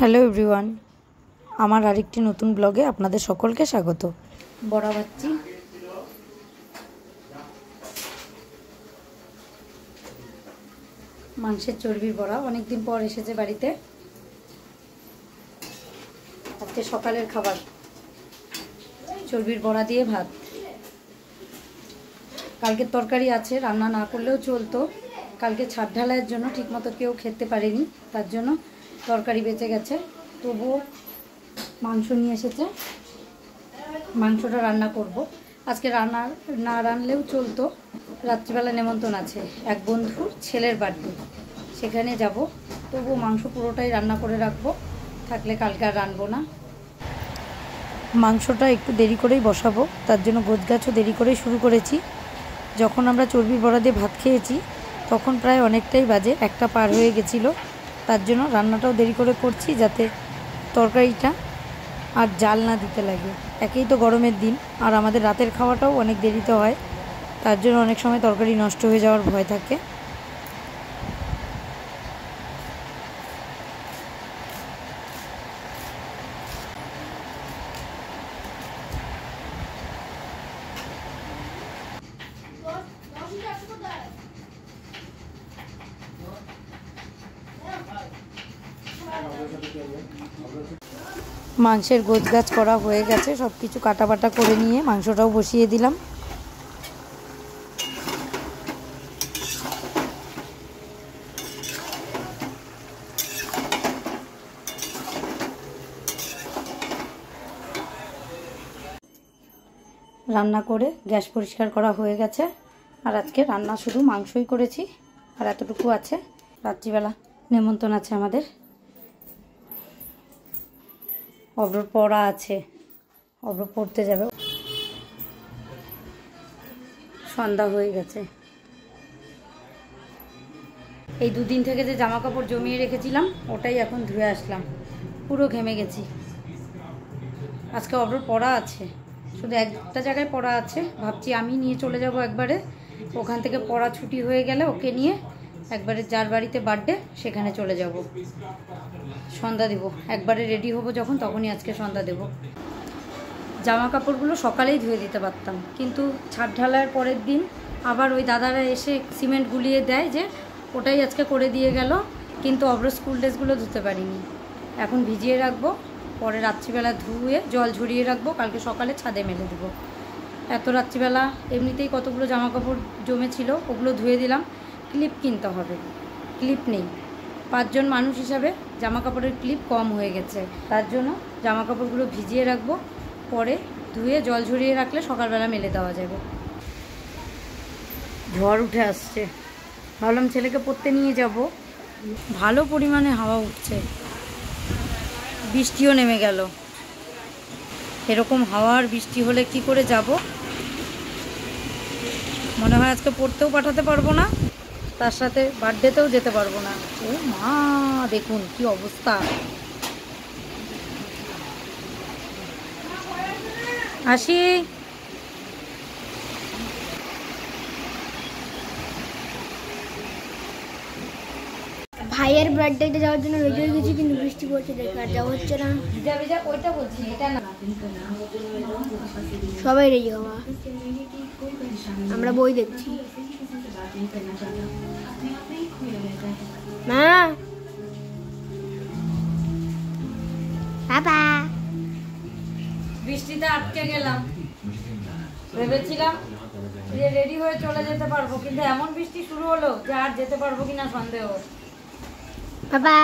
Hello everyone, আমার আরেকটি নতুন ব্লগে আপনাদের সকলকে স্বাগত। বড়া ভাজছি। মাংসের চর্বির বড়া, অনেকদিন পর এসেছে বাড়িতে। আজকে সকালের খাবার চর্বির বড়া দিয়ে ভাত। কালকের তরকারি আছে, রান্না না করলেও চলতো। কালকে ছাদ ঢালাইয়ের জন্য ঠিকমতো কেউ খেতে পারেনি, তার জন্য তরকারি বেঁচে গেছে। তবুও মাংস নিয়ে এসেছে, মাংসটা রান্না করব। আজকে রান্না না রানলেও চলতো। রাত্রিবেলা নেমন্তন্ন আছে, এক বন্ধুর ছেলের বার্থডে, সেখানে যাব। তবুও মাংস পুরোটাই রান্না করে রাখবো, থাকলে কালকে আর রানবো না। মাংসটা একটু দেরি করেই বসাবো, তার জন্য গোছগাছও দেরি করেই শুরু করেছি। যখন আমরা চর্বির বড়া দিয়ে ভাত খেয়েছি তখন প্রায় অনেকটাই বাজে, 1টা পার হয়ে গেছিলো। তার জন্য রান্নাটাও দেরি করে করছি, যাতে তরকারিটা আর জাল না দিতে লাগে। একেই তো গরমের দিন, আর আমাদের রাতের খাওয়াটাও অনেক দেরিতে হয়, তার জন্য অনেক সময় তরকারি নষ্ট হয়ে যাওয়ার ভয় থাকে। মাংসের গোছগাছ করা হয়ে গেছে, সব কিছু কাটাবাটা করে নিয়ে মাংসটাও বসিয়ে দিলাম। রান্না করে গ্যাস পরিষ্কার করা হয়ে গেছে, আর আজকে রান্না শুধু মাংসই করেছি, আর এতটুকু আছে। রাত্রিবেলা নেমন্তন্ন আছে আমাদের, অব্রর পড়া আছে, অব্র পড়তে যাবে। সন্ধ্যা হয়ে গেছে। এই দুদিন থেকে যে জামা কাপড় জমিয়ে রেখেছিলাম ওটাই এখন ধুয়ে আসলাম, পুরো ঘেমে গেছি। আজকে অব্রর পড়া আছে, শুধু একটা জায়গায় পড়া আছে। ভাবছি আমি নিয়ে চলে যাব একবারে, ওখান থেকে পড়া ছুটি হয়ে গেলে ওকে নিয়ে একবারে যার বাড়িতে বার্থডে সেখানে চলে যাব, সন্ধ্যা দেব। একবারে রেডি হব যখন, তখনই আজকে সন্ধ্যা দেব। জামা কাপড়গুলো সকালেই ধুয়ে দিতে পারতাম, কিন্তু ছাদ ঢালার পরের দিন আবার ওই দাদারা এসে সিমেন্ট গুলিয়ে দেয়, যে ওটাই আজকে করে দিয়ে গেল। কিন্তু অব্র স্কুল ড্রেসগুলো ধুতে পারিনি, এখন ভিজিয়ে রাখবো, পরে রাত্রিবেলা ধুয়ে জল ঝরিয়ে রাখবো, কালকে সকালে ছাদে মেলে দেবো। এত রাত্রিবেলা এমনিতেই কতগুলো জামা কাপড় জমেছিল, ওগুলো ধুয়ে দিলাম। ক্লিপ কিনতে হবে, ক্লিপ নেই। 5 জন মানুষ হিসাবে জামা কাপড়ের ক্লিপ কম হয়ে গেছে, তার জন্য জামা কাপড়গুলো ভিজিয়ে রাখবো, পরে ধুয়ে জল ঝরিয়ে রাখলে সকালবেলা মেলে দেওয়া যাবে। ঝড় উঠে আসছে, ভাবলাম ছেলেকে পড়তে নিয়ে যাব। ভালো পরিমাণে হাওয়া উঠছে, বৃষ্টিও নেমে গেল। এরকম হাওয়া আর বৃষ্টি হলে কি করে যাব? মনে হয় আজকে পড়তেও পাঠাতে পারবো না, তার সাথে বার্থডেতেও যেতে পারবো না। ও মা, দেখুন কি অবস্থা। আসি। ভাইয়ের বার্থডেতে যাওয়ার জন্য রেডি হয়ে গেছি, কিন্তু বৃষ্টি পড়ছে দেখে আর যাওয়া হচ্ছে না। ওইটা বলছি, এটা না। সবাই রেডি হওয়া, আমরা বই দেখছি। মা, বাবা, বৃষ্টিতে আটকে গেলাম। ভেবেছিলাম যে রেডি হয়ে চলে যেতে পারবো, কিন্তু এমন বৃষ্টি শুরু হলো যে আর যেতে পারবো কিনা সন্দেহ। বাবা,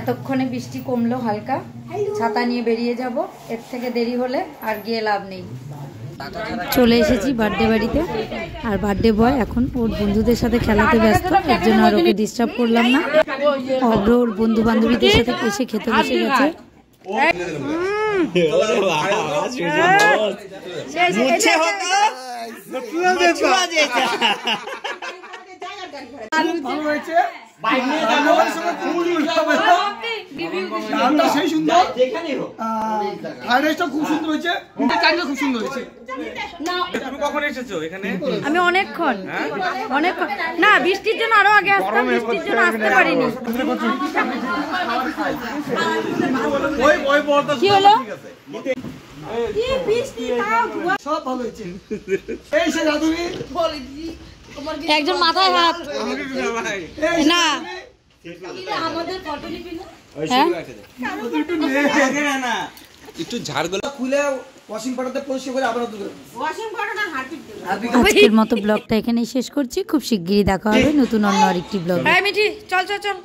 এতক্ষণে বৃষ্টি কমলো হালকা, ছাতা নিয়ে বেরিয়ে যাব। এর থেকে দেরি হলে আর গিয়ে লাভ নেই। চলে এসেছি বার্থডে বাড়িতে, আর বার্থডে বয় এখন ওর বন্ধুদের সাথে খেলাতে ব্যস্ত, এর জন্য আর ওকে ডিস্টার্ব করলাম না। অব্র ওর বন্ধু বান্ধবীদের সাথে এসে খেতে বসে গেছে। সেই সুন্দর, খুব সুন্দর হয়েছে, খুব সুন্দর হয়েছে। তুমি কখন এসেছো এখানে? আমি অনেকক্ষণ না, বৃষ্টির জন্য আরো আগে আসতাম, বৃষ্টির জন্য আসতে পারিনি। কি হলো? সব ভালো হয়েছে। এই সে রাধুনি একজন মাথায় হাত না একটু ঝাড়গুলো খুলে ওয়াশিং পাউডারতে পরিষ্কার করে আবার নতুন করে আজকের মতো ব্লগটা এখানেই শেষ করছি। খুব শিগগিরই দেখা হবে নতুন অন্য আরেকটি ব্লগ। মিঠি চল চল চল।